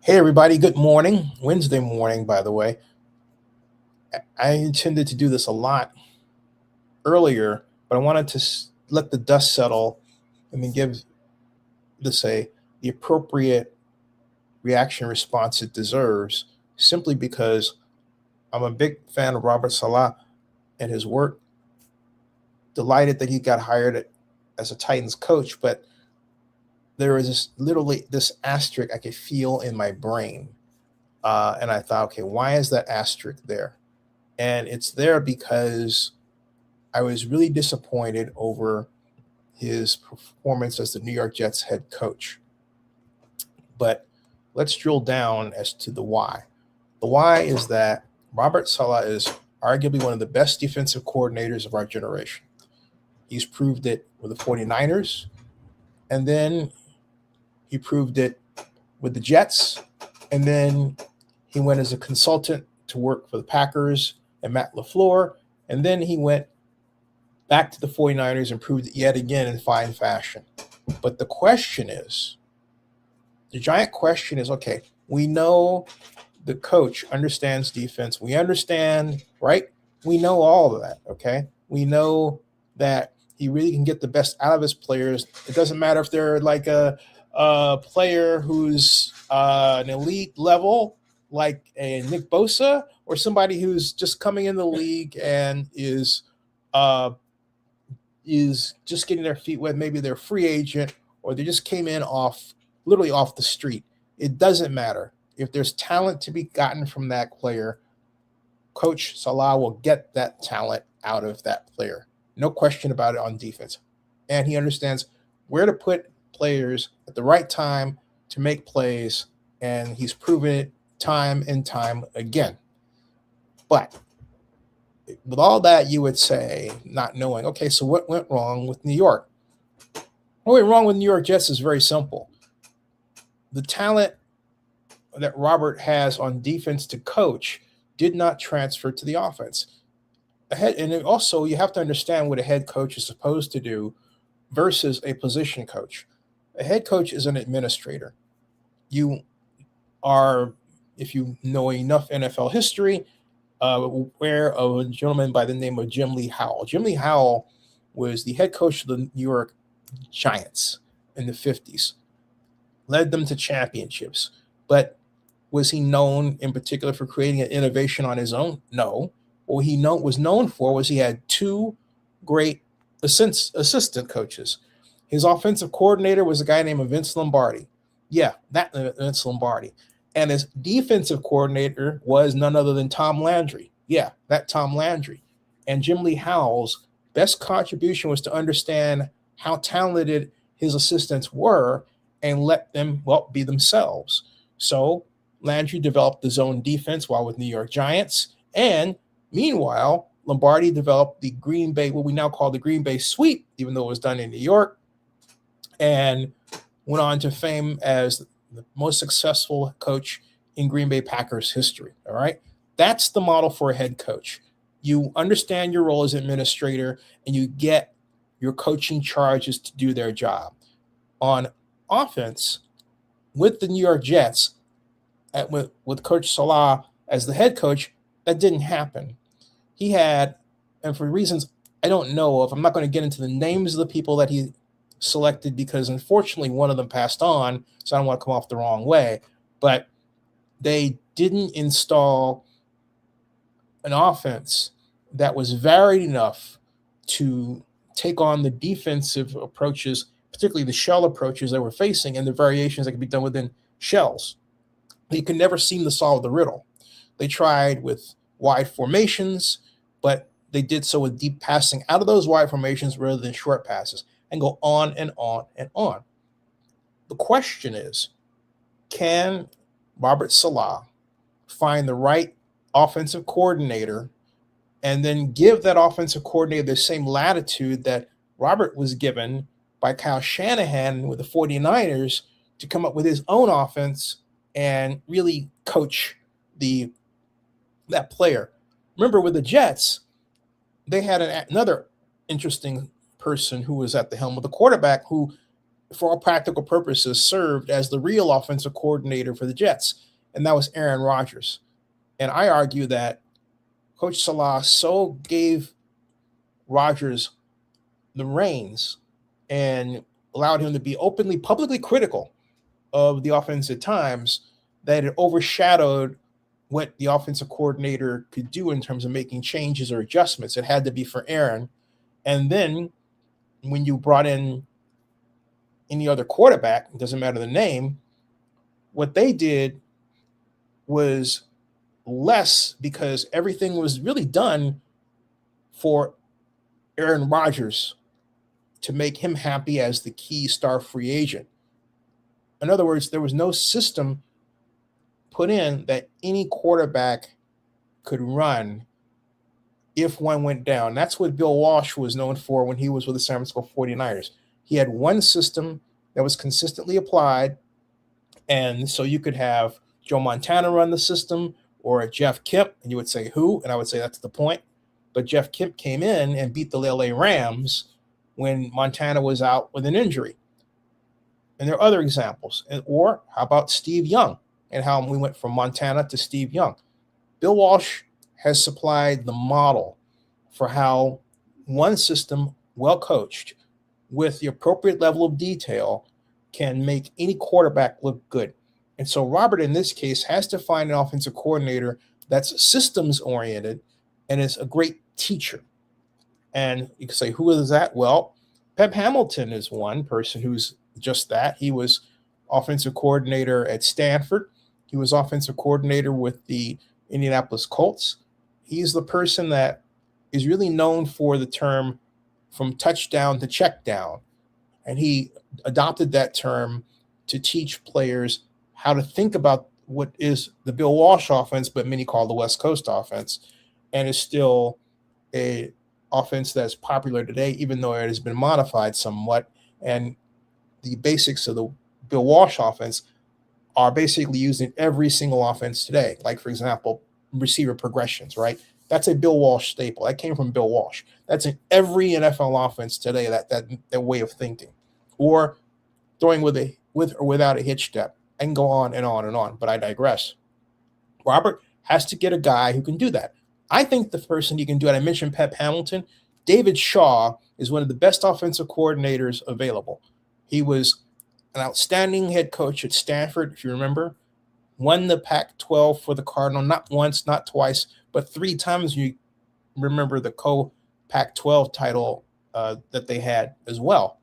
Hey, everybody, good morning. Wednesday morning, by the way. I intended to do this a lot earlier, but I wanted to let the dust settle and then give this the appropriate reaction response it deserves, simply because I'm a big fan of Robert Salah and his work. Delighted that he got hired as a Titans coach, but there is literally this asterisk I could feel in my brain. And I thought, okay, why is that asterisk there? And it's there because I was really disappointed over his performance as the New York Jets head coach. But let's drill down as to the why. The why is that Robert Saleh is arguably one of the best defensive coordinators of our generation. He's proved it with the 49ers, and then he proved it with the Jets, and then he went as a consultant to work for the Packers and Matt LaFleur, and then he went back to the 49ers and proved it yet again in fine fashion. But the giant question is, okay, we know the coach understands defense. We understand, right? We know all of that, okay? We know that he really can get the best out of his players. It doesn't matter if they're like a player who's an elite level, like a Nick Bosa, or somebody who's just coming in the league and uh, is just getting their feet wet. Maybe they're a free agent or they just came in literally off the street. It doesn't matter. If there's talent to be gotten from that player, Coach Salah will get that talent out of that player. No question about it on defense. And he understands where to put players at the right time to make plays, and he's proven it time and time again. But with all that, you would say, not knowing, okay, so what went wrong with New York? What went wrong with New York Jets is very simple. The talent that Robert has on defense to coach did not transfer to the offense. And also, you have to understand what a head coach is supposed to do versus a position coach. A head coach is an administrator. You are, if you know enough NFL history, aware of a gentleman by the name of Jim Lee Howell. Jim Lee Howell was the head coach of the New York Giants in the 50s, led them to championships. But was he known in particular for creating an innovation on his own? No. What he was known for was he had two great assistant coaches. His offensive coordinator was a guy named Vince Lombardi. Yeah, that Vince Lombardi. And his defensive coordinator was none other than Tom Landry. Yeah, that Tom Landry. And Jim Lee Howell's best contribution was to understand how talented his assistants were and let them, be themselves. So Landry developed the zone defense while with New York Giants. And meanwhile, Lombardi developed the Green Bay, what we now call the Green Bay sweep, even though it was done in New York, and went on to fame as the most successful coach in Green Bay Packers history. All right. That's the model for a head coach. You understand your role as administrator and you get your coaching charges to do their job. On offense, with the New York Jets, with Coach Salah as the head coach, that didn't happen. He had, and for reasons I don't know of, I'm not going to get into the names of the people that he selected because unfortunately one of them passed on, so I don't want to come off the wrong way. But they didn't install an offense that was varied enough to take on the defensive approaches, particularly the shell approaches they were facing and the variations that could be done within shells. They could never seem to solve the riddle. They tried with wide formations, but they did so with deep passing out of those wide formations rather than short passes, and go on and on and on. The question is, can Robert Salah find the right offensive coordinator and then give that offensive coordinator the same latitude that Robert was given by Kyle Shanahan with the 49ers to come up with his own offense and really coach that player? Remember, with the Jets, they had another interesting person who was at the helm of the quarterback who for all practical purposes, served as the real offensive coordinator for the Jets, and that was Aaron Rodgers. And I argue that Coach Saleh so gave Rodgers the reins and allowed him to be openly, publicly critical of the offense at times that it overshadowed what the offensive coordinator could do in terms of making changes or adjustments. It had to be for Aaron. And then when you brought in any other quarterback, it doesn't matter the name, what they did was less because everything was really done for Aaron Rodgers to make him happy as the key star free agent. In other words, there was no system put in that any quarterback could run if one went down. That's what Bill Walsh was known for when he was with the San Francisco 49ers. He had one system that was consistently applied, and so you could have Joe Montana run the system or Jeff Kemp, and you would say who, and I would say that's the point. But Jeff Kemp came in and beat the LA Rams when Montana was out with an injury. And there are other examples. Or how about Steve Young and how we went from Montana to Steve Young? Bill Walsh has supplied the model for how one system, well coached, with the appropriate level of detail, can make any quarterback look good. And so Robert, in this case, has to find an offensive coordinator that's systems oriented and is a great teacher. And you can say, who is that? Well, Pep Hamilton is one person who's just that. He was offensive coordinator at Stanford. He was offensive coordinator with the Indianapolis Colts. He's the person that is really known for the term from touchdown to check down. And he adopted that term to teach players how to think about what is the Bill Walsh offense, but many call the West Coast offense, and is still a offense that's popular today, even though it has been modified somewhat. And the basics of the Bill Walsh offense are basically used in every single offense today. Like, for example, receiver progressions, right? That's a Bill Walsh staple. That came from Bill Walsh. That's in every NFL offense today, that way of thinking. Or throwing with or without a hitch step. I can go on and on and on, but I digress. Robert has to get a guy who can do that. I think the person he can do it, I mentioned Pep Hamilton. David Shaw is one of the best offensive coordinators available. He was an outstanding head coach at Stanford, if you remember. Won the Pac-12 for the Cardinal, not once, not twice, but 3 times. You remember the co-Pac-12 title that they had as well.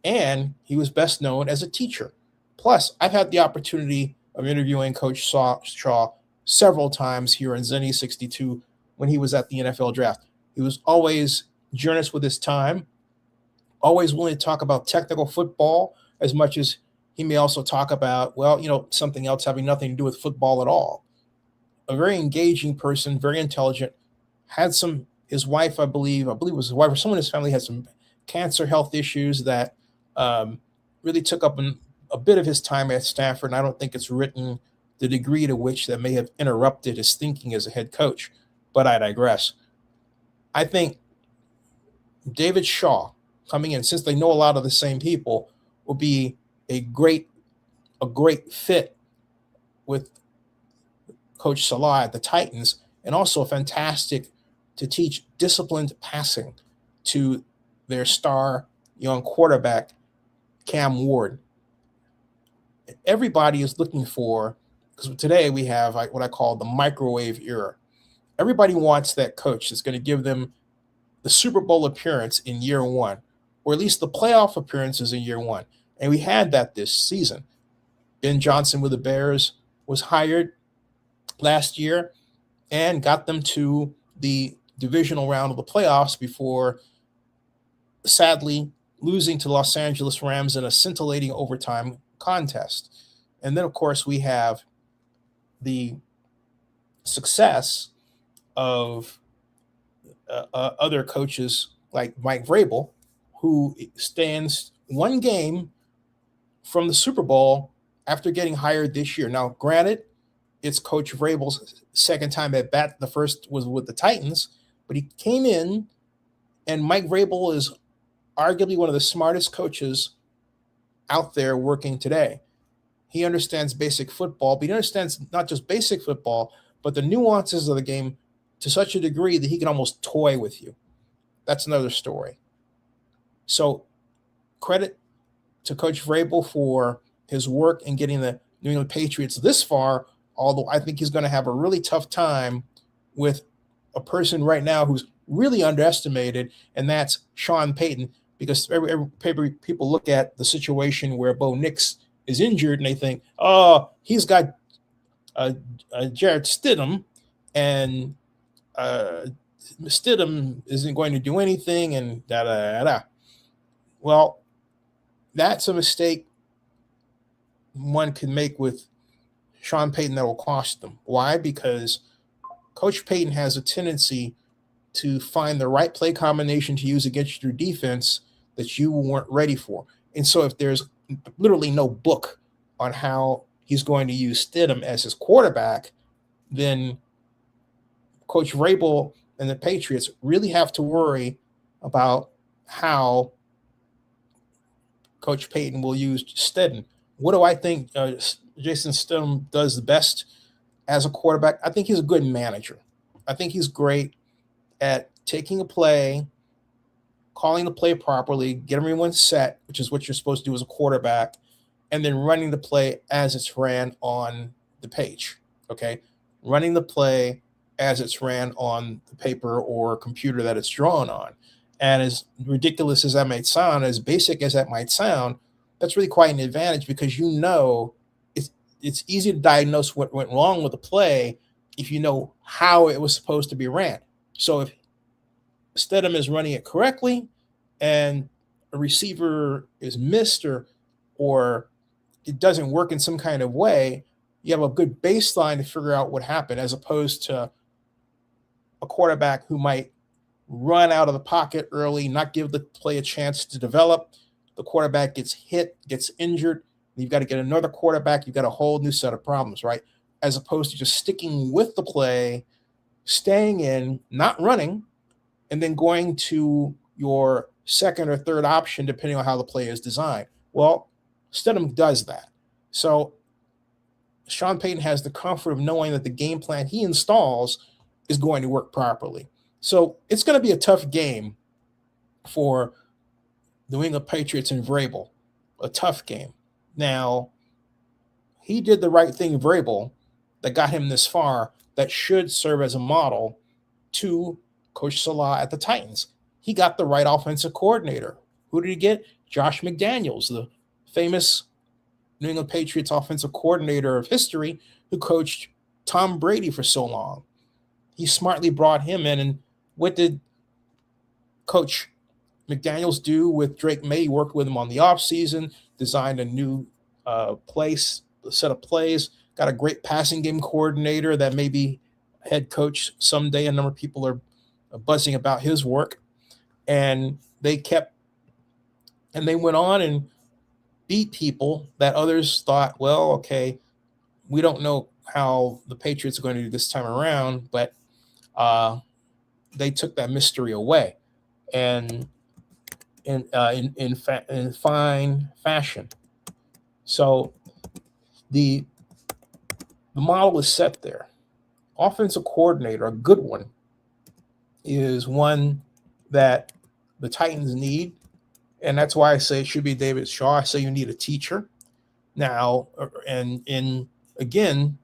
And he was best known as a teacher. Plus, I've had the opportunity of interviewing Coach Shaw several times here in Zenny 62 when he was at the NFL draft. He was always generous with his time, always willing to talk about technical football as much as he may also talk about, something else having nothing to do with football at all. A very engaging person, very intelligent, his wife, I believe it was his wife or someone in his family had some cancer health issues that really took up a bit of his time at Stanford. And I don't think it's written the degree to which that may have interrupted his thinking as a head coach, but I digress. I think David Shaw coming in, since they know a lot of the same people, will be a great fit with Coach Saleh at the Titans, and also fantastic to teach disciplined passing to their star young quarterback, Cam Ward. Everybody is looking for, because today we have what I call the microwave era. Everybody wants that coach that's going to give them the Super Bowl appearance in year one, or at least the playoff appearances in year one. And we had that this season. Ben Johnson with the Bears was hired last year and got them to the divisional round of the playoffs before, sadly, losing to Los Angeles Rams in a scintillating overtime contest. And then, of course, we have the success of other coaches like Mike Vrabel, who stands one game from the Super Bowl after getting hired this year. Now, granted, it's Coach Vrabel's second time at bat. The first was with the Titans, but he came in, and Mike Vrabel is arguably one of the smartest coaches out there working today. He understands basic football, but he understands not just basic football, but the nuances of the game to such a degree that he can almost toy with you. That's another story. So credit to Coach Vrabel for his work in getting the New England Patriots this far, although I think he's going to have a really tough time with a person right now who's really underestimated, and that's Sean Payton, because every people look at the situation where Bo Nix is injured and they think, oh, he's got Jared Stidham, and Stidham isn't going to do anything, and da da da. Well, that's a mistake one can make with Sean Payton that will cost them. Why? Because Coach Payton has a tendency to find the right play combination to use against your defense that you weren't ready for. And so if there's literally no book on how he's going to use Stidham as his quarterback, then Coach Vrabel and the Patriots really have to worry about how Coach Payton will use Stidham. What do I think Jason Stidham does the best as a quarterback? I think he's a good manager. I think he's great at taking a play, calling the play properly, get everyone set, which is what you're supposed to do as a quarterback, and then running the play as it's ran on the page. Okay, running the play as it's ran on the paper or computer that it's drawn on. And as ridiculous as that might sound, as basic as that might sound, that's really quite an advantage, because you know it's easy to diagnose what went wrong with the play if you know how it was supposed to be ran. So if Stidham is running it correctly and a receiver is missed or it doesn't work in some kind of way, you have a good baseline to figure out what happened, as opposed to a quarterback who might run out of the pocket early, not give the play a chance to develop. The quarterback gets hit, gets injured. You've got to get another quarterback. You've got a whole new set of problems, right? As opposed to just sticking with the play, staying in, not running, and then going to your second or third option, depending on how the play is designed. Well, Stidham does that. So Sean Payton has the comfort of knowing that the game plan he installs is going to work properly. So it's going to be a tough game for the New England Patriots and Vrabel. A tough game. Now, he did the right thing, Vrabel, that got him this far, that should serve as a model to Coach Saleh at the Titans. He got the right offensive coordinator. Who did he get? Josh McDaniels, the famous New England Patriots offensive coordinator of history, who coached Tom Brady for so long. He smartly brought him in. And what did Coach McDaniels do with Drake May? He worked with him on the offseason, designed a new set of plays, got a great passing game coordinator that may be head coach someday. A number of people are buzzing about his work. And they went on and beat people that others thought, well, okay, we don't know how the Patriots are going to do this time around, but they took that mystery away, and in fine fashion. So the model is set there. Offensive coordinator, a good one, is one that the Titans need, and that's why I say it should be David Shaw. I say you need a teacher now, and again,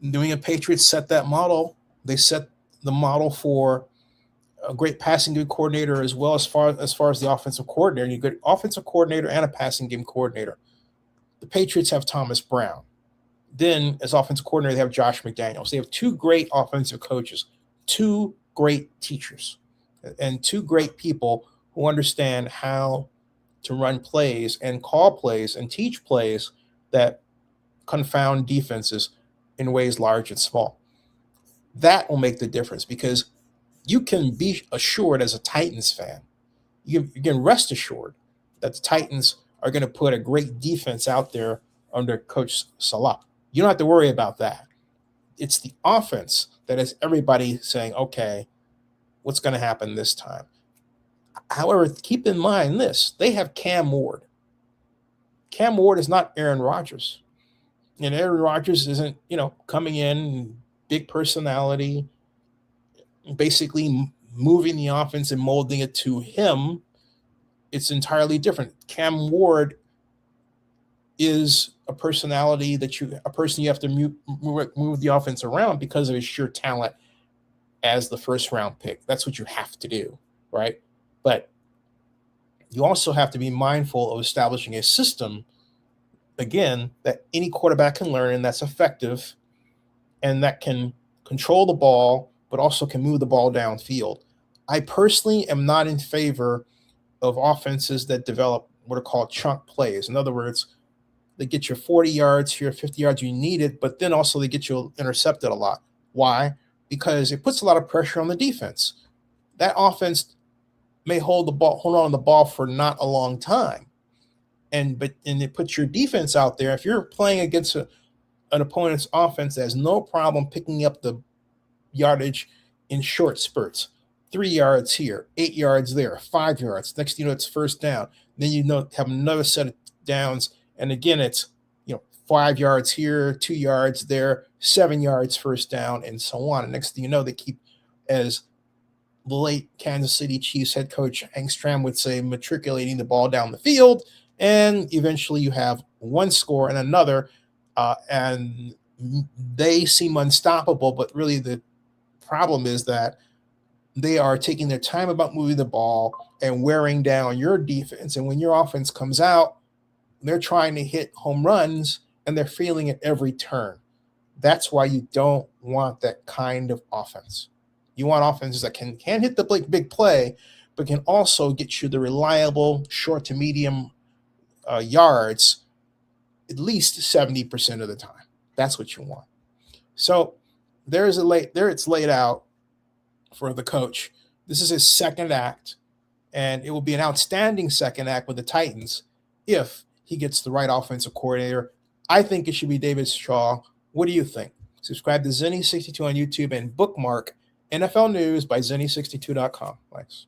New England Patriots set that model. They set the model for a great passing game coordinator as well, as far as the offensive coordinator. You get offensive coordinator and a passing game coordinator. The Patriots have Thomas Brown. Then, as offensive coordinator, they have Josh McDaniels. They have two great offensive coaches, two great teachers, and two great people who understand how to run plays and call plays and teach plays that confound defenses in ways large and small. That will make the difference, because you can be assured as a Titans fan, you can rest assured that the Titans are going to put a great defense out there under Coach Saleh. You don't have to worry about that. It's the offense that has everybody saying, okay, what's going to happen this time? However, keep in mind this. They have Cam Ward. Cam Ward is not Aaron Rodgers. And Aaron Rodgers isn't, coming in, big personality, basically moving the offense and molding it to him. It's entirely different. Cam Ward is a personality a person you have to move the offense around because of his sheer talent as the first round pick. That's what you have to do, right? But you also have to be mindful of establishing a system, again, that any quarterback can learn and that's effective and that can control the ball, but also can move the ball downfield. I personally am not in favor of offenses that develop what are called chunk plays. In other words, they get you 40 yards here, 50 yards you need it, but then also they get you intercepted a lot. Why? Because it puts a lot of pressure on the defense. That offense may hold on to the ball for not a long time. And it puts your defense out there. If you're playing against an opponent's offense that has no problem picking up the yardage in short spurts, 3 yards here, 8 yards there, 5 yards. Next thing you know, it's first down. Then have another set of downs. And again, it's 5 yards here, 2 yards there, 7 yards first down, and so on. And next thing you know, they keep, as the late Kansas City Chiefs head coach Hank Stram would say, matriculating the ball down the field. And eventually you have one score and another, and they seem unstoppable. But really the problem is that they are taking their time about moving the ball and wearing down your defense. And when your offense comes out, they're trying to hit home runs and they're failing at every turn. That's why you don't want that kind of offense. You want offenses that can hit the big play, but can also get you the reliable short to medium yards at least 70% of the time. That's what you want. So there it's laid out for the coach. This is his second act, and it will be an outstanding second act with the Titans if he gets the right offensive coordinator. I think it should be David Shaw. What do you think? Subscribe to Zenny62 on YouTube and bookmark NFL News by Zenny62.com. Thanks.